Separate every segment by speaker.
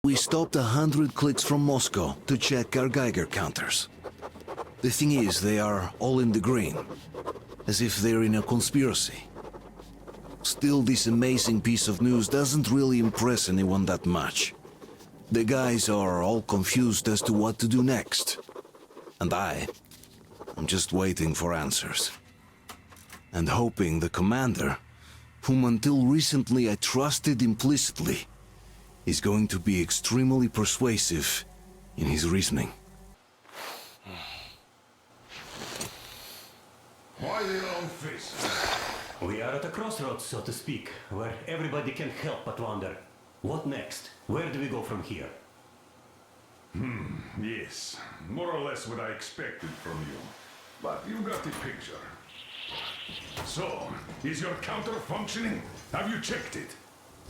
Speaker 1: We stopped 100 clicks from Moscow to check our Geiger counters. The thing is, they are all in the green, as if they're in a conspiracy. Still, this amazing piece of news doesn't really impress anyone that much. The guys are all confused as to what to do next. And I'm just waiting for answers. And hoping the commander, whom until recently I trusted implicitly, is going to be extremely persuasive in his reasoning.
Speaker 2: Why the long face?
Speaker 3: We are at a crossroads, so to speak, where everybody can help but wonder. What next? Where do we go from here?
Speaker 2: Yes, more or less what I expected from you. But you got the picture. So, is your counter functioning? Have you checked it?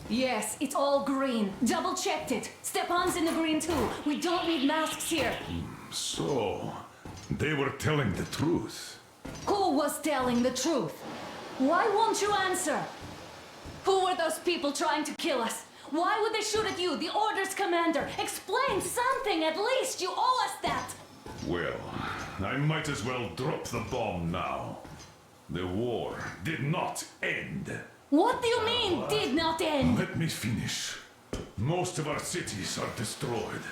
Speaker 4: Yes, it's all green. Double-checked it. Stepan's in the green too. We don't need masks here.
Speaker 2: So, they were telling the truth.
Speaker 4: Who was telling the truth? Why won't you answer? Who were those people trying to kill us? Why would they shoot at you, the Order's commander? Explain something at least. You owe us that.
Speaker 2: Well, I might as well drop the bomb now. The war did not end.
Speaker 4: What do you mean, did not end?
Speaker 2: Let me finish. Most of our cities are destroyed.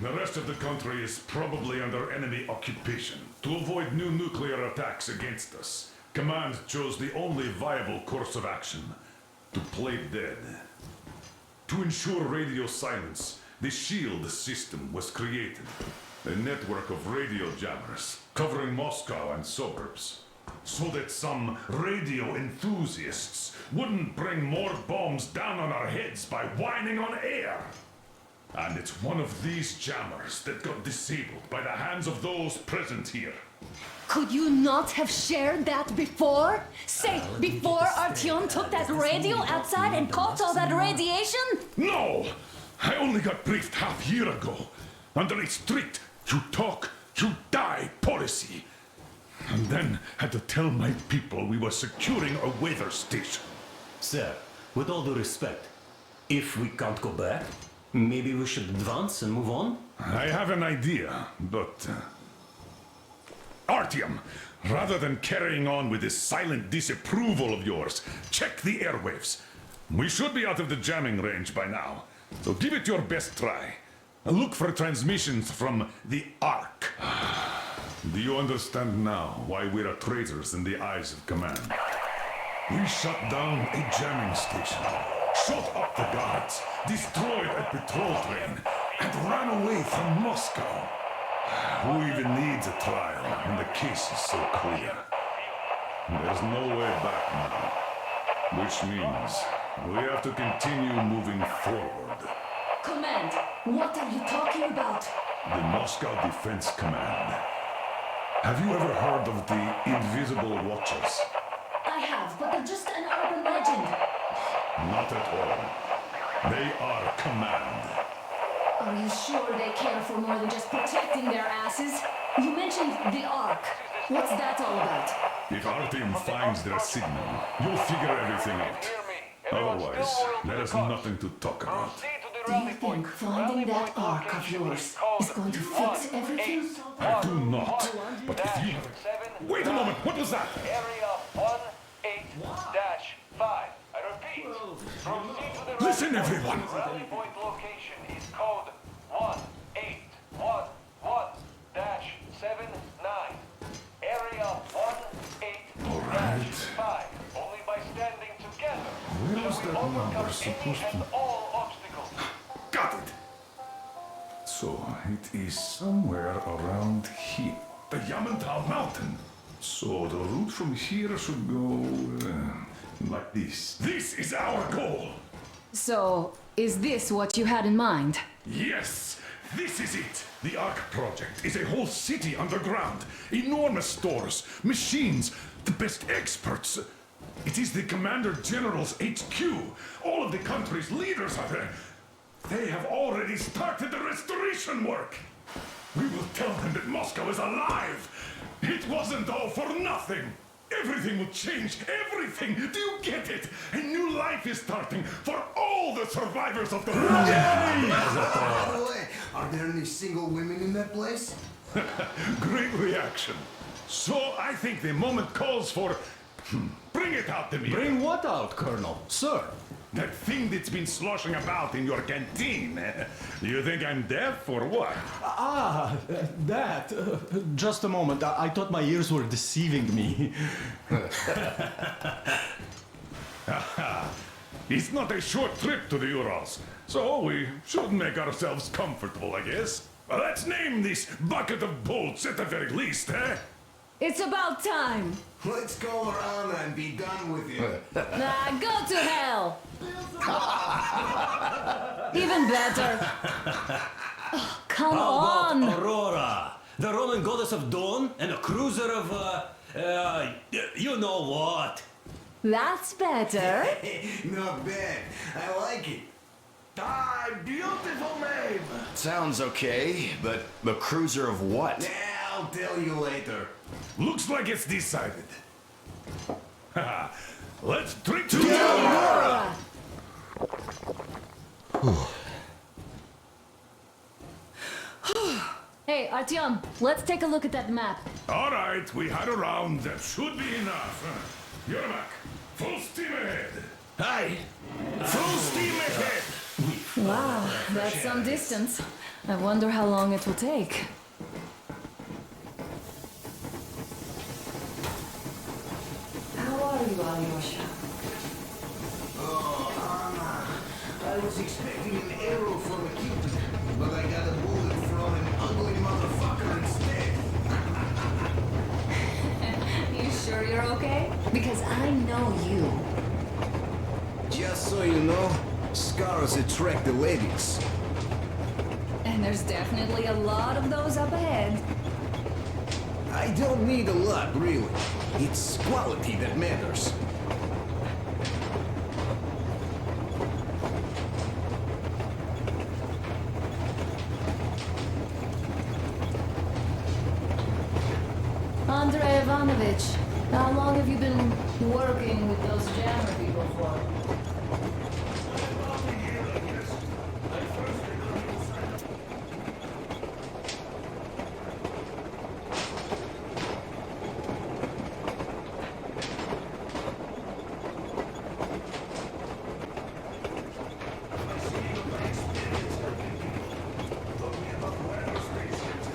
Speaker 2: The rest of the country is probably under enemy occupation. To avoid new nuclear attacks against us, Command chose the only viable course of action: to play dead. To ensure radio silence, the SHIELD system was created. A network of radio jammers covering Moscow and suburbs. So that some radio enthusiasts wouldn't bring more bombs down on our heads by whining on air. And it's one of these jammers that got disabled by the hands of those present here.
Speaker 4: Could you not have shared that before? Say, before Artyom took that radio outside and caught all that radiation?
Speaker 2: No! I only got briefed half year ago, under a strict you talk, you die policy. And then had to tell my people we were securing a weather station.
Speaker 3: Sir, with all due respect, if we can't go back, maybe we should advance and move on?
Speaker 2: I have an idea, but... Artyom, rather than carrying on with this silent disapproval of yours, check the airwaves. We should be out of the jamming range by now, so give it your best try. Look for transmissions from the Ark. Do you understand now why we're traitors in the eyes of Command? We shut down a jamming station, shot up the guards, destroyed a patrol train, and ran away from Moscow. Who even needs a trial when the case is so clear? There's no way back now, which means we have to continue moving forward.
Speaker 4: Command, what are you talking about?
Speaker 2: The Moscow Defense Command. Have you ever heard of the Invisible Watchers?
Speaker 4: I have, but they're just an urban legend.
Speaker 2: Not at all. They are Command.
Speaker 4: Are you sure they care for more than just protecting their asses? You mentioned the Ark. What's that all about?
Speaker 2: If our team finds their signal, you'll figure everything out. Otherwise, there is nothing to talk about.
Speaker 4: Do you think finding that Ark of yours is going to fix everything?
Speaker 2: I do not. But if you... Wait a moment, what was that?
Speaker 5: Area 18-5. I repeat. Proceed to the
Speaker 2: Listen, everyone!
Speaker 5: rally point location is code 1811-79. Area 18-5. Only by standing together
Speaker 2: Where was
Speaker 5: will we
Speaker 2: that number
Speaker 5: overcome
Speaker 2: supposed
Speaker 5: any and
Speaker 2: to...
Speaker 5: all obstacles.
Speaker 2: Got it! So, it is somewhere around here. The Yamantau Mountain. So, the route from here should go... like this. This is our goal!
Speaker 4: So, is this what you had in mind?
Speaker 2: Yes! This is it! The Ark Project is a whole city underground. Enormous stores, machines, the best experts. It is the Commander General's HQ. All of the country's leaders are there. They have already started the restoration work. We will tell them that Moscow is alive. It wasn't all for nothing. Everything will change. Everything. Do you get it? A new life is starting for all the survivors of the
Speaker 6: By the way, are there any single women in that place?
Speaker 2: Great reaction. So I think the moment calls for... Bring it out to me.
Speaker 7: Bring what out, Colonel? Sir?
Speaker 2: That thing that's been sloshing about in your canteen. You think I'm deaf or what?
Speaker 7: That. Just a moment. I thought my ears were deceiving me.
Speaker 2: It's not a short trip to the Urals, so we should make ourselves comfortable, I guess. Well, let's name this bucket of bolts at the very least, eh?
Speaker 4: It's about time.
Speaker 6: Let's call her Anna and be done with it.
Speaker 4: Nah, go to hell. Even better. Oh, come
Speaker 3: How
Speaker 4: on.
Speaker 3: about Aurora, the Roman goddess of dawn, and a cruiser of, you know what?
Speaker 4: That's better.
Speaker 6: Not bad. I like it.
Speaker 5: Ah, beautiful name.
Speaker 8: Sounds okay, but the cruiser of what?
Speaker 6: Yeah, I'll tell you later.
Speaker 2: Looks like it's decided. Let's drink to
Speaker 4: Aurora. Hey, Artyom, let's take a look at that map.
Speaker 2: All right, we had a round. That should be enough. You're back. Full steam ahead. Aye. Full steam ahead.
Speaker 4: Wow, that's some distance. I wonder how long it will take. How are you, Alyosha?
Speaker 6: Oh, Anna. I was expecting an arrow from a Cupid, but I got a bullet from an ugly motherfucker instead.
Speaker 4: You sure you're okay? Because I know you.
Speaker 6: Just so you know, scars attract the ladies.
Speaker 4: And there's definitely a lot of those up ahead.
Speaker 6: I don't need a lot, really. It's quality that matters.
Speaker 4: Andrei Ivanovich, how long have you been working with those jammer people for?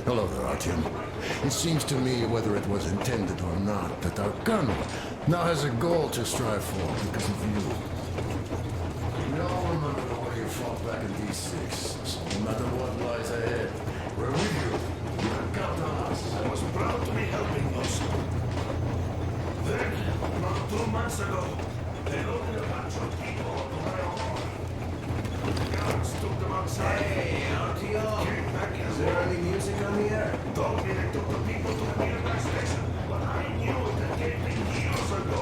Speaker 9: Hello there, Artyom. It seems to me, whether it was intended or not, that our colonel now has a goal to strive for because of you. We all remember the way you fought back in D6, so no matter what lies ahead, we're with you. You can count on us.
Speaker 5: I was proud to be helping those. Then, about 2 months ago, they loaded a bunch of people onto my home. The guards took them outside.
Speaker 6: Hey, Artyom.
Speaker 5: Came back
Speaker 6: Is
Speaker 5: and
Speaker 6: there any music on the air?
Speaker 5: told me they took the people to the nearby station, but I knew it had came years ago.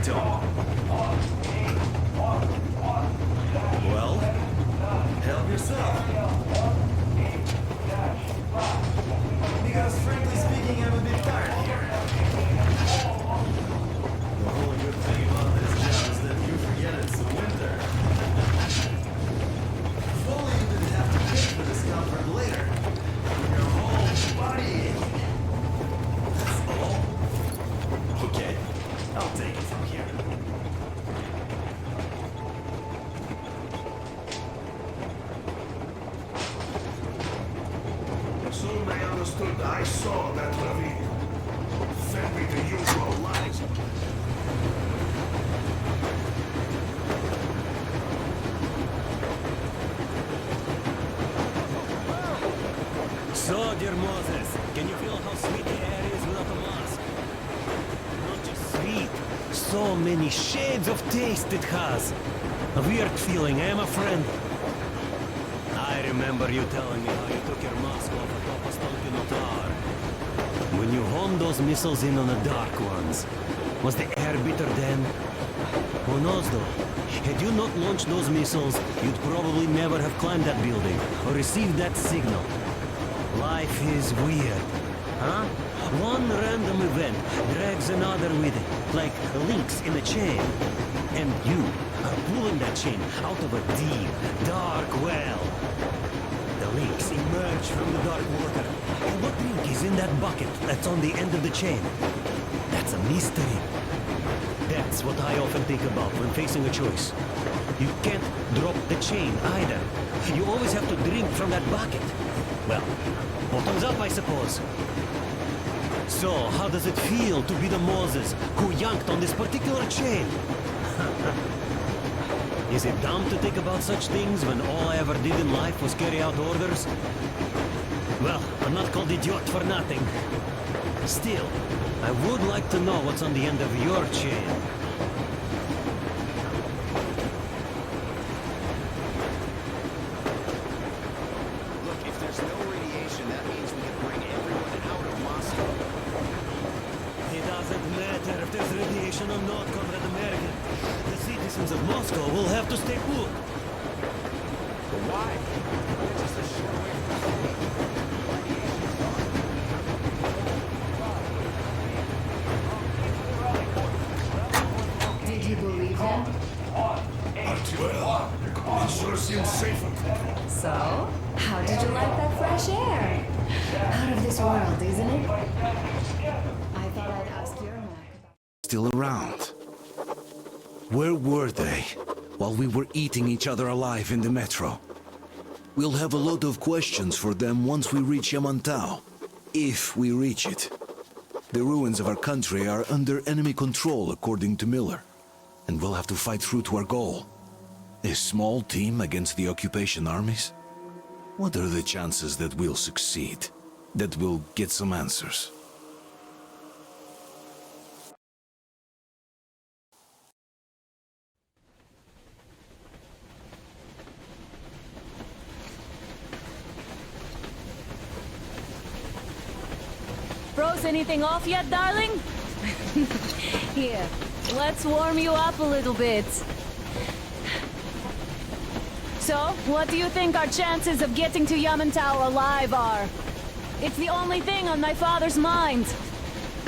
Speaker 10: Artyom. Well, help yourself. Because frankly speaking, I'm a bit tired here. The whole good thing about this job is that you forget it's winter. If only you didn't have to pay for discomfort later. When your whole body aching. That's all. Okay, I'll take it from here.
Speaker 5: Soon they understood I saw that ravine. Fed me the usual lies.
Speaker 3: So, dear Moses, can you feel how sweet the air is without a mask? Not just sweet, so many shades of taste it has. A weird feeling, eh, my friend? I remember you telling me how you took your mask off atop a Stalkino Tower. When you homed those missiles in on the dark ones, was the air bitter then? Who knows though? Had you not launched those missiles, you'd probably never have climbed that building or received that signal. Life is weird, huh? One random event drags another with it, like links in a chain. And you are pulling that chain out of a deep, dark well. The links emerge from the dark water. And what link is in that bucket that's on the end of the chain? That's a mystery. That's what I often think about when facing a choice. You can't drop the chain either. You always have to drink from that bucket. Well, bottoms up, I suppose. So, how does it feel to be the Moses who yanked on this particular chain? Is it dumb to think about such things when all I ever did in life was carry out orders? Well, I'm not called idiot for nothing. Still, I would like to know what's on the end of your chain.
Speaker 8: Look, if there's no radiation, that means we can bring everyone out of Moscow.
Speaker 3: It doesn't matter if there's radiation or not, Comrade American. The citizens of Moscow will have to stay put.
Speaker 8: But why? We're just a short way from the city. Radiation's gone.
Speaker 4: Did you believe him?
Speaker 5: Well, it sure seems safer.
Speaker 4: So, how did you like that fresh air? Out of this world, isn't it? I thought I'd ask your Mac about...
Speaker 1: Still around. Where were they while we were eating each other alive in the metro? We'll have a lot of questions for them once we reach Yamantau. If we reach it. The ruins of our country are under enemy control, according to Miller. And we'll have to fight through to our goal. A small team against the occupation armies? What are the chances that we'll succeed? That we'll get some answers?
Speaker 4: Froze anything off yet, darling? Here, let's warm you up a little bit. So, what do you think our chances of getting to Yamantau alive are? It's the only thing on my father's mind.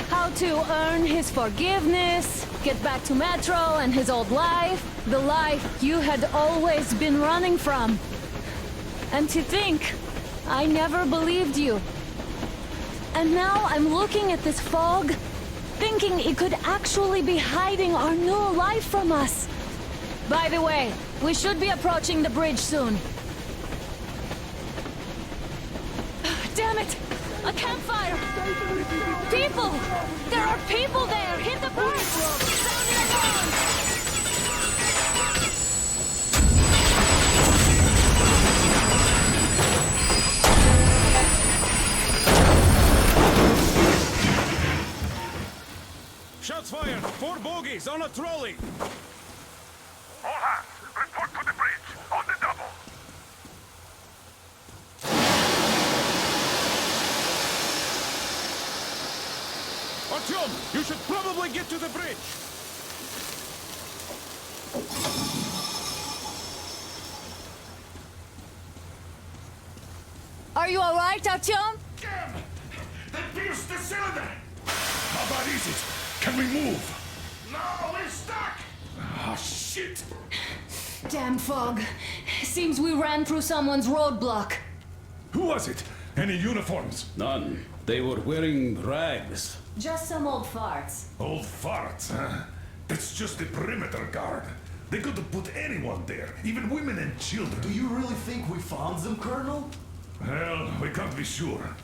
Speaker 4: How to earn his forgiveness, get back to Metro and his old life. The life you had always been running from. And to think, I never believed you. And now I'm looking at this fog, thinking it could actually be hiding our new life from us. By the way, we should be approaching the bridge soon. Damn it! A campfire! People! There are people there! Hit the bridge! Sound the alarm!
Speaker 2: Shots fired! 4 bogies on a trolley!
Speaker 5: All hands, report to the bridge, on the double.
Speaker 2: Artyom, you should probably get to the bridge!
Speaker 4: right, Artyom?
Speaker 2: Damn! They pierced the cylinder! How bad is it? Can we move?
Speaker 5: No, we're stuck!
Speaker 2: Ah, shit!
Speaker 4: Damn fog. Seems we ran through someone's roadblock.
Speaker 2: Who was it? Any uniforms?
Speaker 11: None. They were wearing rags.
Speaker 4: Just some old farts.
Speaker 2: Old farts, huh? That's just the perimeter guard. They could have put anyone there, even women and children.
Speaker 10: Do you really think we found them, Colonel?
Speaker 2: Well, we can't be sure.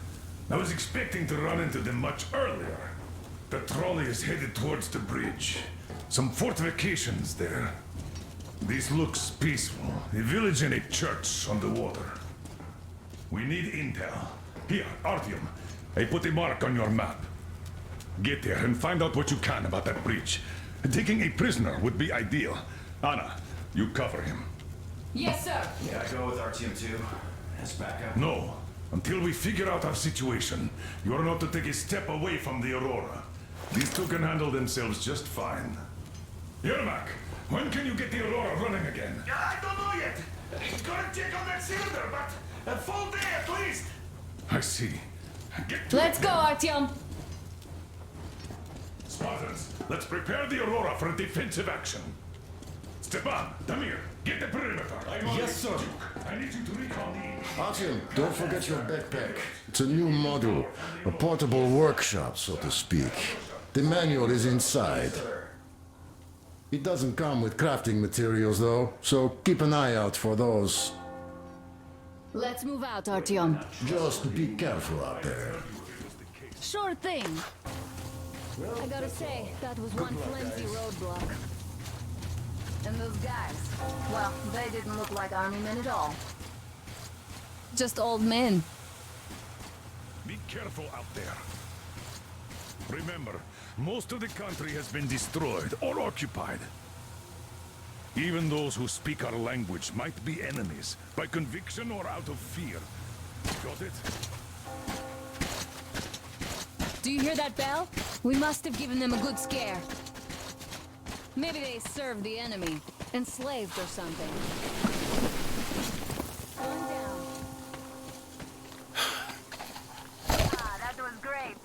Speaker 2: I was expecting to run into them much earlier. The trolley is headed towards the bridge. Some fortifications there. This looks peaceful. A village and a church on the water. We need intel. Here, Artyom. I put a mark on your map. Get there and find out what you can about that bridge. Taking a prisoner would be ideal. Anna, you cover him.
Speaker 4: Yes, sir.
Speaker 10: Yeah, I go with Artyom too. As backup.
Speaker 2: No. Until we figure out our situation, you are not to take a step away from the Aurora. These two can handle themselves just fine. Yermak, when can you get the Aurora running again?
Speaker 5: I don't know yet. Gotta check on that cylinder, but a full day at least.
Speaker 2: I see. Get to
Speaker 4: Let's
Speaker 2: it.
Speaker 4: go, Artyom.
Speaker 2: Spartans, let's prepare the Aurora for a defensive action. Stepan, Damir, get the perimeter.
Speaker 7: Yes, sir.
Speaker 2: I need you to recon the...
Speaker 9: Artyom, don't forget your backpack. It's a new model, a portable workshop, so to speak. The manual is inside. It doesn't come with crafting materials, though, so keep an eye out for those.
Speaker 4: Let's move out, Artyom.
Speaker 9: Just be careful out there.
Speaker 4: Sure thing. I gotta say, that was one flimsy roadblock. And those guys, well, they didn't look like army men at all. Just old men.
Speaker 2: Be careful out there. Remember, most of the country has been destroyed or occupied. Even those who speak our language might be enemies, by conviction or out of fear. Got it?
Speaker 4: Do you hear that bell? We must have given them a good scare. Maybe they served the enemy, enslaved or something. Going down. That was great.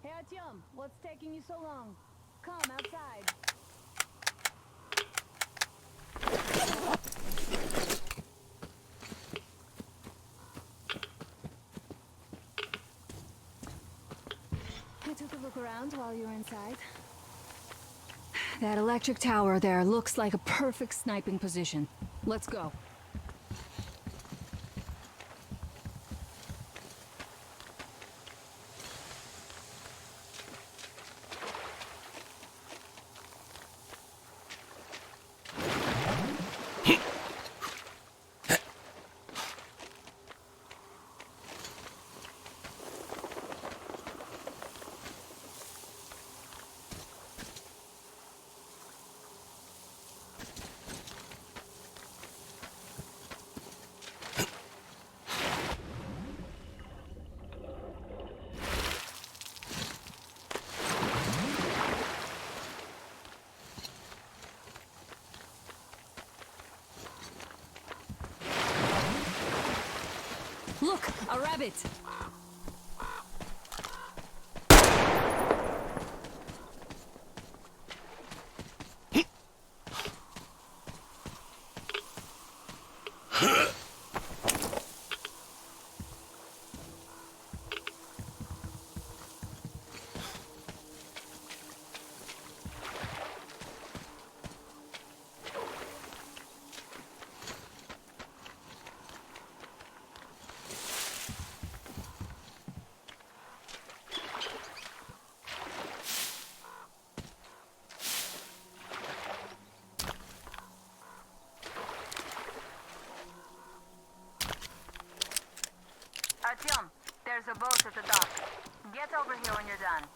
Speaker 4: Hey, Artyom, what's taking you so long? Come outside. I took a look around while you were inside. That electric tower there looks like a perfect sniping position. Let's go. Look, a rabbit!
Speaker 12: boat's at the dock. Get over here when you're done.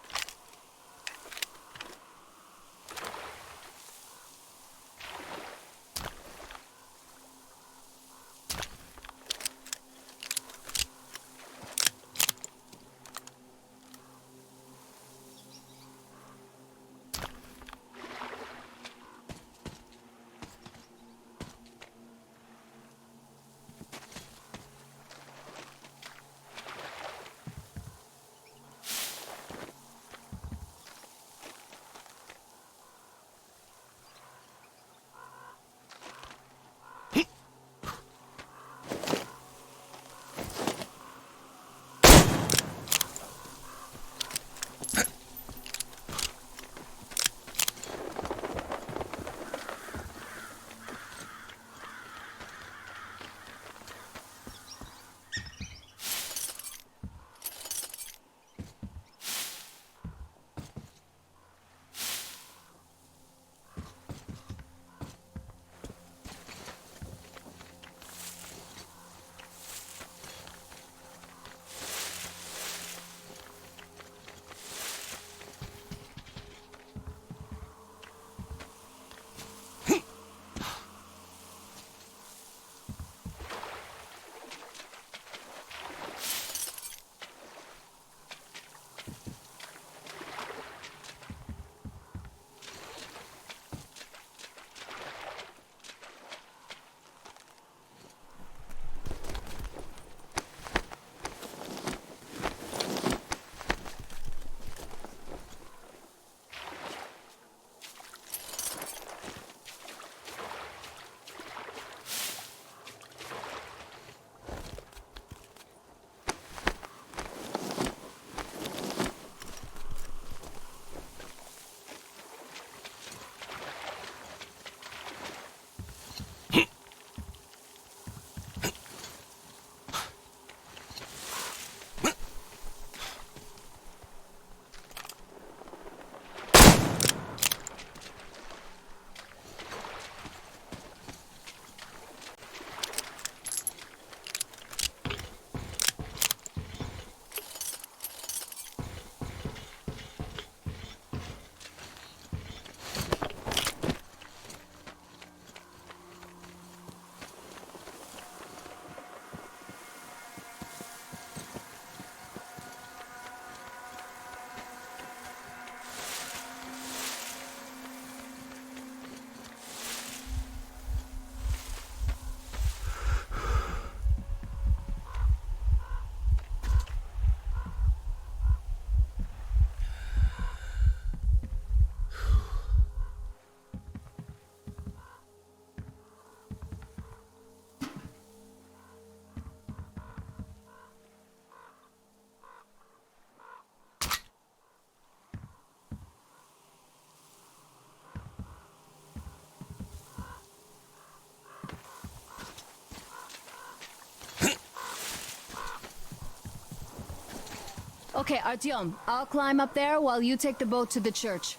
Speaker 4: Okay, Artyom, I'll climb up there while you take the boat to the church.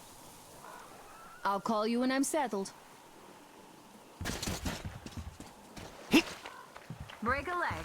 Speaker 4: I'll call you when I'm settled.
Speaker 12: Break a leg.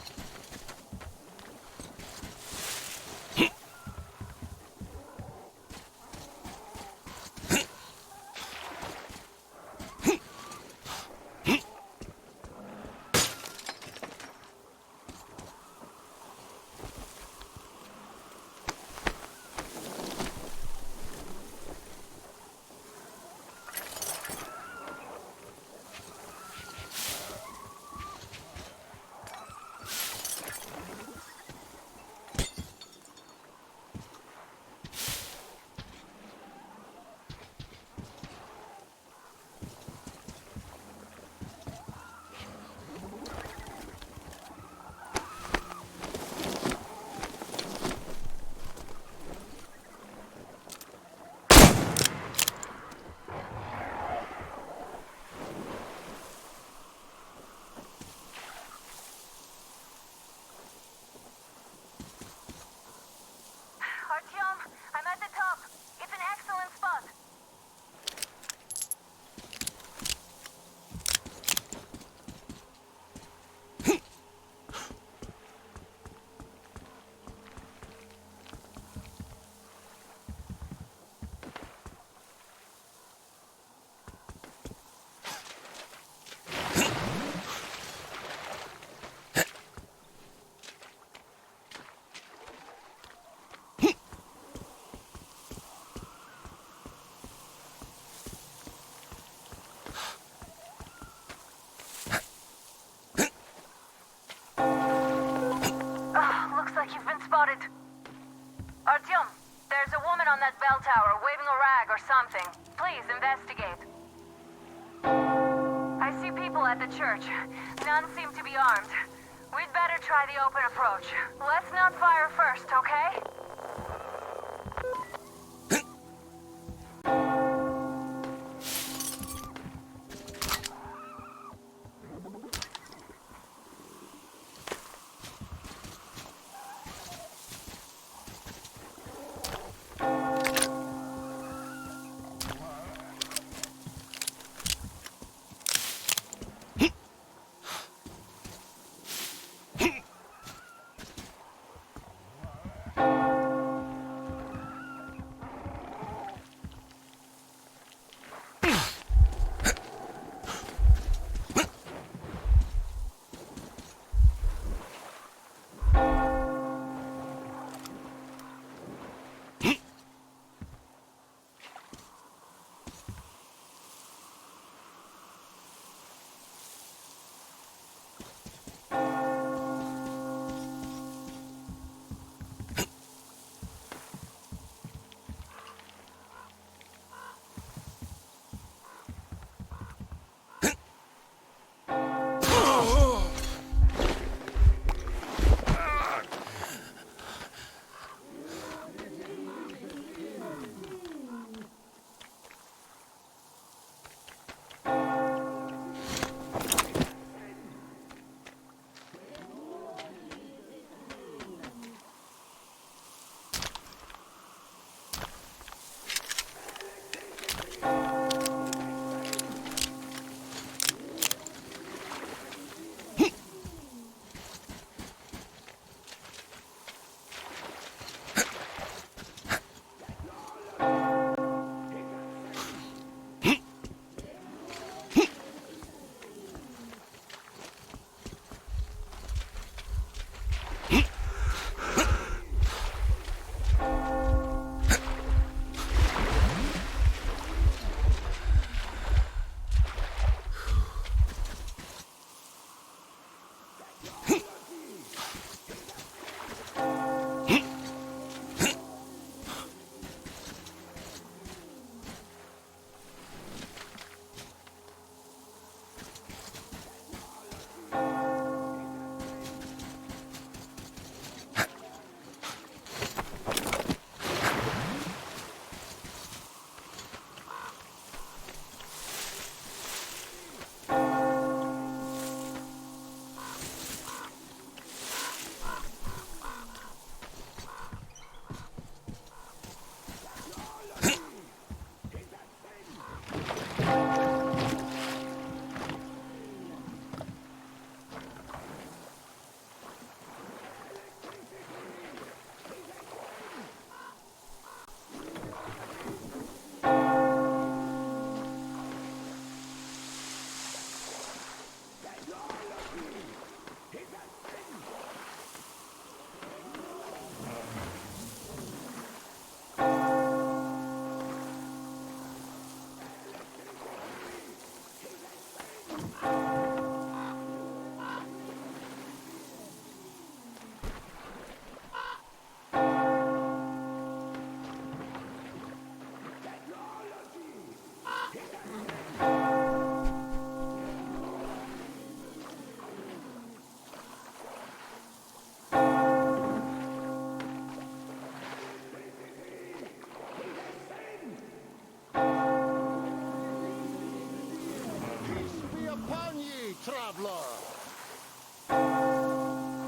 Speaker 12: Artyom, there's a woman on that bell tower waving a rag or something. Please investigate. I see people at the church. None seem to be armed. We'd better try the open approach. Let's not fire first, okay?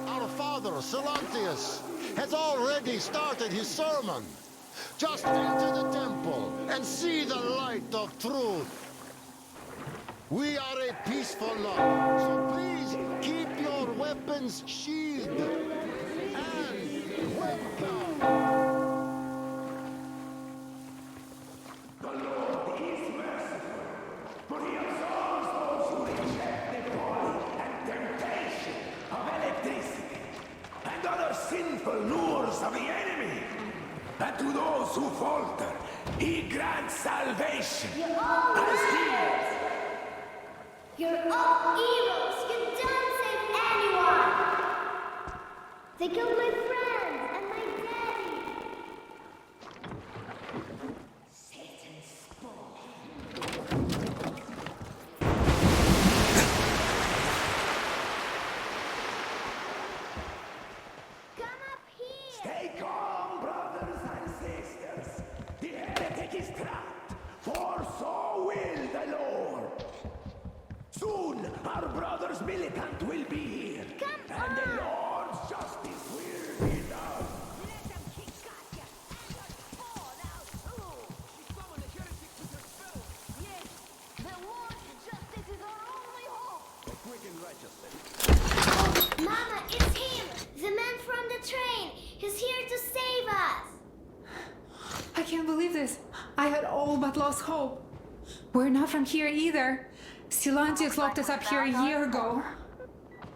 Speaker 9: Our father, Silantius, has already started his sermon. Just enter the temple and see the light of truth. We are a peaceful lot, so please keep your weapons sheathed. And welcome.
Speaker 5: Sinful lures of the enemy, and to those who falter, he grants salvation.
Speaker 13: You're all liars! You're all evils! You don't save anyone! They killed my friends and my daddy!
Speaker 5: it is trapped, for so will the Lord. Soon our brothers militant will be here, and the Lord's justice will be done.
Speaker 13: Yes, the Lord's justice is our only hope.
Speaker 8: Quick and righteous.
Speaker 13: Oh, Mama, it's him! The man from the train! He's here to save us!
Speaker 14: I can't believe this. I had all but lost hope. We're not from here either. Silantius locked us up here a year ago.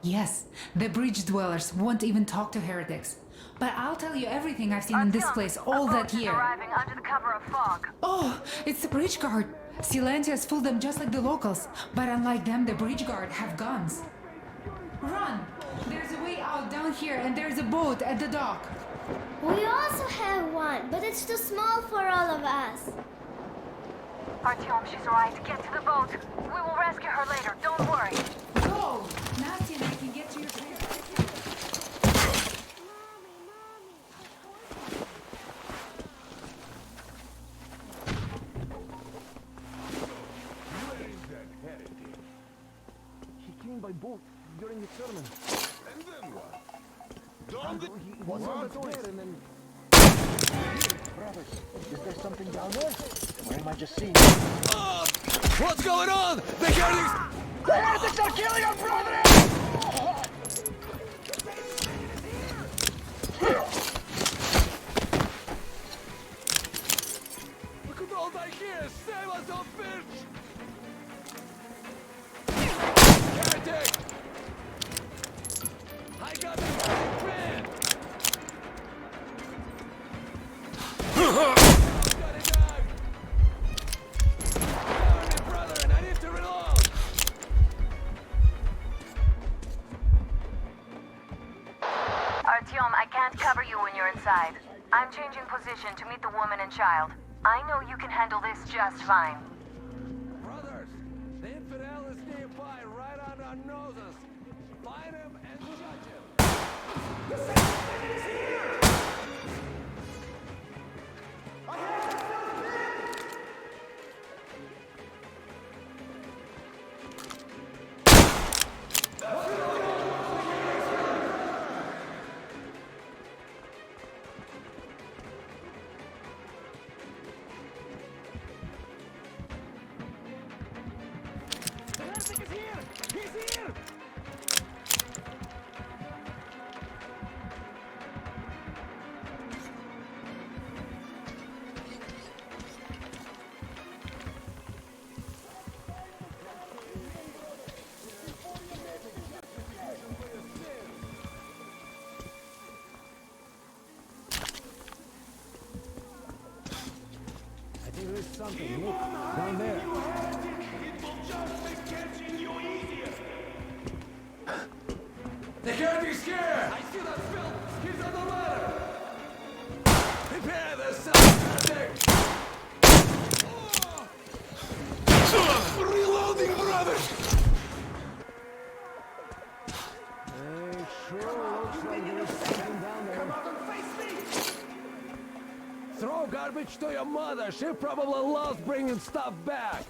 Speaker 14: Yes, the bridge dwellers won't even talk to heretics. But I'll tell you everything I've seen in this place all that year.
Speaker 12: Arriving under the cover of fog.
Speaker 14: Oh, it's the bridge guard. Silantius fooled them just like the locals. But unlike them, the bridge guard have guns. Run! There's a way out down here and there's a boat at the dock.
Speaker 13: We also have one, but it's too small for all of us.
Speaker 12: Artyom, she's right. Get to the boat. We will rescue her later. Don't worry.
Speaker 14: Go! Nasty and I can get to your train.
Speaker 5: Where is that heretic?
Speaker 8: He came by boat during the sermon.
Speaker 5: And then what?
Speaker 8: He was on the door and then... Brothers, is there something down there? Or am I just seeing?
Speaker 3: What's going on? The heretics!
Speaker 8: The heretics are killing our brother!
Speaker 3: We could all die here! Save us, old bitch! Heretic! I got the man! Got it down! Cover me, brother, and I need to reload!
Speaker 12: Artyom, I can't cover you when you're inside. I'm changing position to meet the woman and child. I know you can handle this just fine.
Speaker 3: Brothers, the infidel is nearby, right on our noses. Find him and judge him.
Speaker 8: The heretic is here! He's here!
Speaker 3: I think there's something. Look, down there.
Speaker 5: It will just make catching you easier.
Speaker 3: The heretic's here! I see that spill! He's on the ladder! Prepare the heretic! Reloading, brothers! Hey, sure looks like there's something down there.
Speaker 5: Come out and face me!
Speaker 3: Throw garbage to your mother. She probably loves bringing stuff back.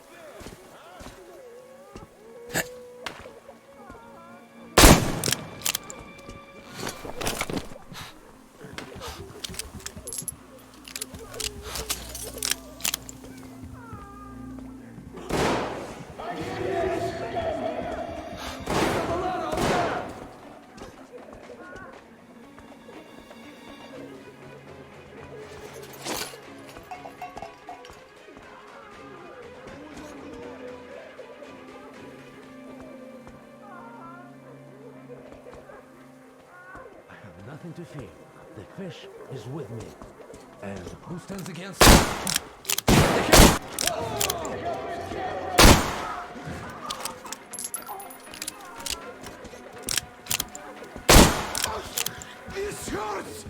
Speaker 3: Nothing to fear. The fish is with me. And who stands against
Speaker 5: This hurts!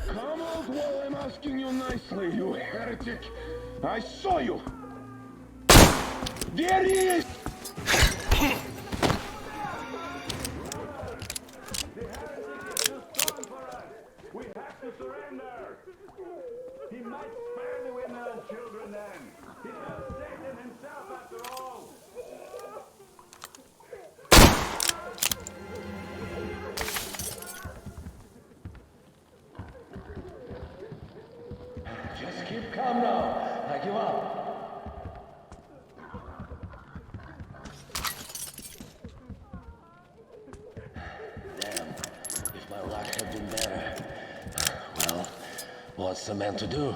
Speaker 5: Come out while I'm asking you nicely, you heretic. I saw you! There he is!
Speaker 2: We have to surrender! He might spare the women and children then! He's not Satan himself after all!
Speaker 5: Just keep calm now. I give up. Damn, if my luck had been better. Well, what's a man to do?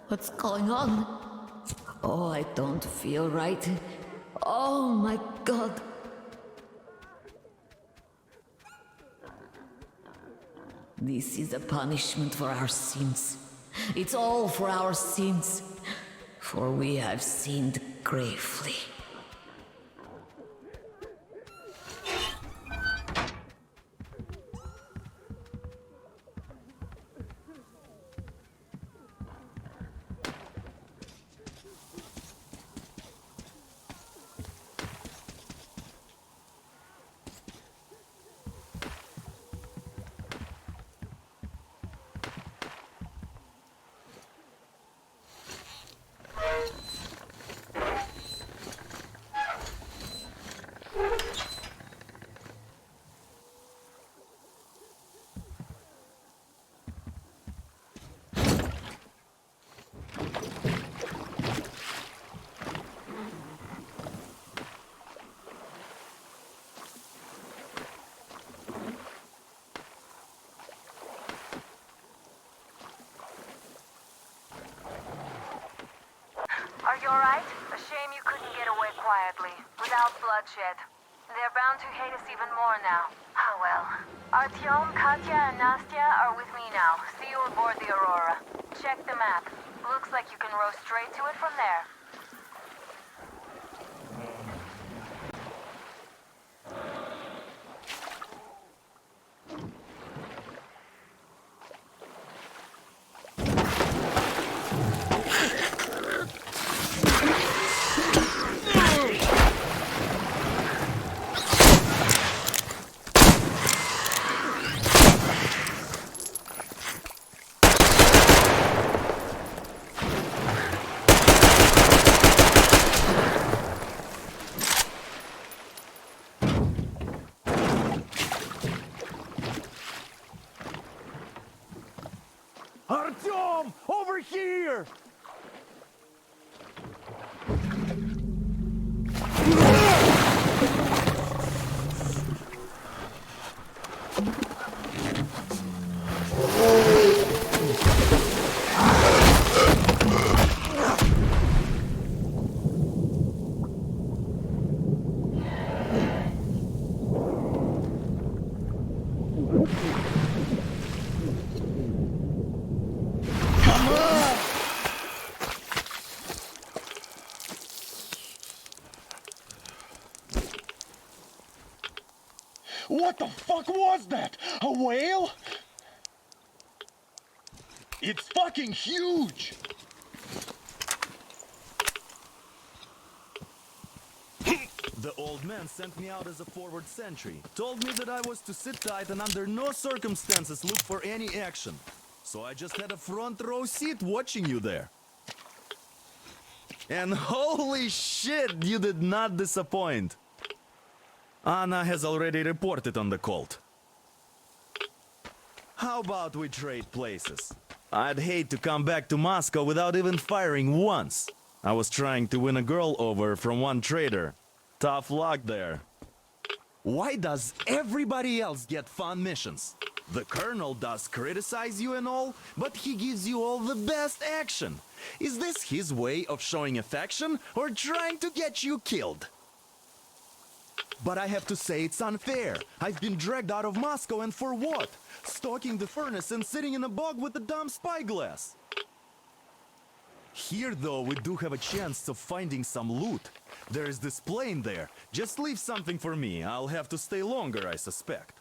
Speaker 15: What's going on? Oh, I don't feel right. Oh my god. This is a punishment for our sins. It's all for our sins. For we have sinned gravely.
Speaker 12: alright? A shame you couldn't get away quietly, without bloodshed. They're bound to hate us even more now. Ah well. Artyom, Katya, and Nastya are with me now. See you aboard the Aurora. Check the map. Looks like you can row straight to it from there.
Speaker 10: Artyom! Over here!
Speaker 5: What the fuck was that? A whale? It's fucking huge!
Speaker 10: The old man sent me out as a forward sentry. Told me that I was to sit tight and under no circumstances look for any action. So I just had a front row seat watching you there. And holy shit, you did not disappoint. Anna has already reported on the cult. How about we trade places? I'd hate to come back to Moscow without even firing once. I was trying to win a girl over from one trader. Tough luck there. Why does everybody else get fun missions? The colonel does criticize you and all, but he gives you all the best action. Is this his way of showing affection or trying to get you killed? But I have to say it's unfair. I've been dragged out of Moscow, and for what? Stalking the furnace and sitting in a bog with a dumb spyglass. Here, though, we do have a chance of finding some loot. There is this plane there. Just leave something for me. I'll have to stay longer, I suspect.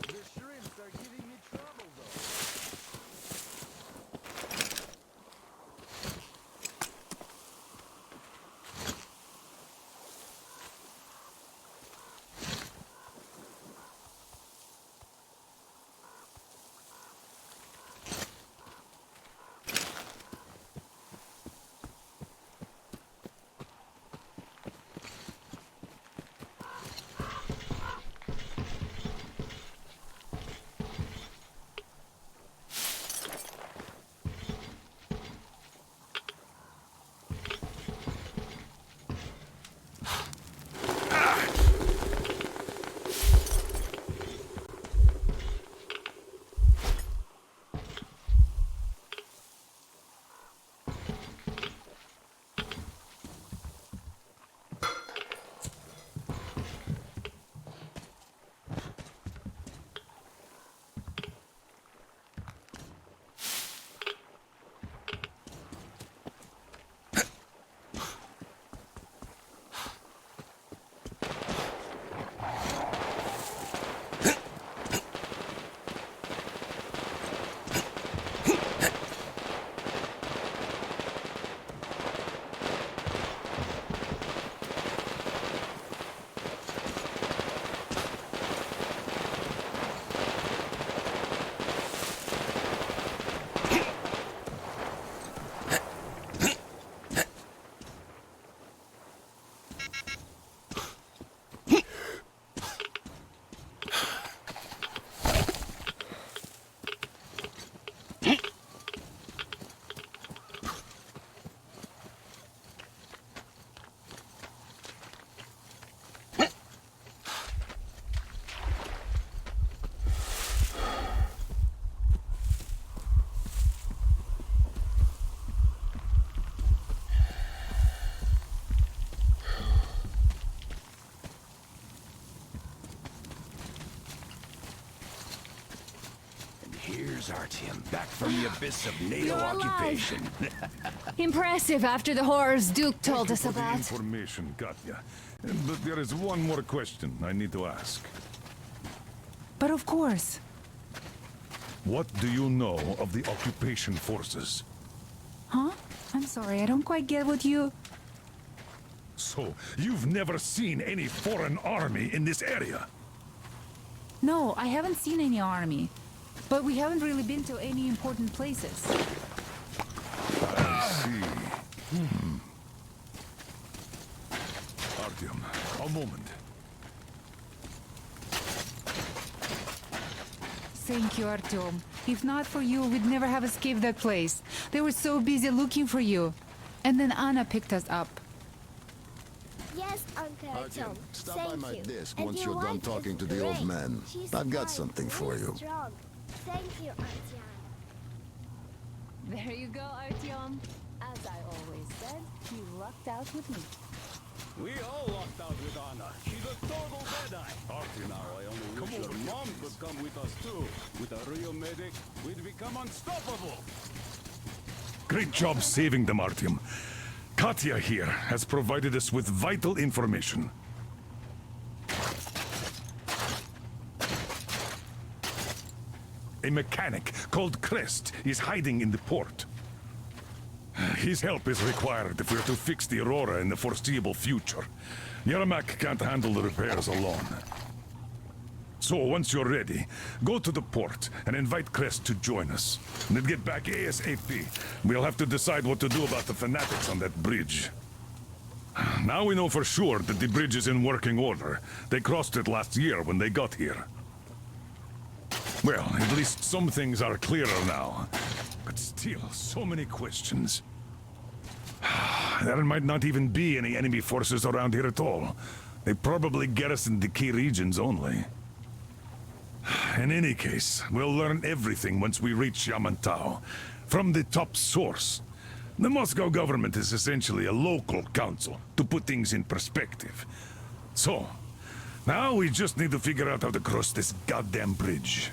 Speaker 10: The shrimps are giving me trouble, though.
Speaker 5: Here's Artyom, back from the abyss of NATO
Speaker 4: You're alive.
Speaker 5: occupation.
Speaker 4: Impressive after the horrors Duke told us
Speaker 2: Thank you for the
Speaker 4: about.
Speaker 2: information, Katya. But there is one more question I need to ask.
Speaker 14: But of course.
Speaker 2: What do you know of the occupation forces?
Speaker 14: Huh? I'm sorry, I don't quite get what you...
Speaker 2: So, you've never seen any foreign army in this area?
Speaker 14: No, I haven't seen any army. But we haven't really been to any important places.
Speaker 2: I see. Artyom, a moment.
Speaker 14: Thank you, Artyom. If not for you, we'd never have escaped that place. They were so busy looking for you. And then Anna picked us up.
Speaker 13: Yes, Uncle Artyom.
Speaker 9: Stop
Speaker 13: Thank
Speaker 9: by my
Speaker 13: you.
Speaker 9: desk
Speaker 13: And
Speaker 9: once
Speaker 13: your
Speaker 9: you're done
Speaker 13: wife
Speaker 9: talking
Speaker 13: is
Speaker 9: to the old
Speaker 13: great.
Speaker 9: man.
Speaker 13: She's
Speaker 9: I've got
Speaker 13: smart
Speaker 9: something for
Speaker 13: and
Speaker 9: you.
Speaker 13: strong. Thank you, Artyom.
Speaker 4: There you go, Artyom. As I always said, you lucked out with me.
Speaker 11: We all locked out with Anna. She's a total deadeye. Now I only wish your mom could come with us too. With a real medic, we'd become unstoppable.
Speaker 2: Great job saving them, Artyom. Katya here has provided us with vital information. A mechanic called Crest is hiding in the port. His help is required if we're to fix the Aurora in the foreseeable future. Yermak can't handle the repairs alone. So, once you're ready, go to the port and invite Crest to join us. And then get back ASAP. We'll have to decide what to do about the fanatics on that bridge. Now we know for sure that the bridge is in working order. They crossed it last year when they got here. Well, at least some things are clearer now. But still, so many questions. There might not even be any enemy forces around here at all. They probably garrison the key regions only. In any case, we'll learn everything once we reach Yamantau. From the top source. The Moscow government is essentially a local council, to put things in perspective. So, now we just need to figure out how to cross this goddamn bridge.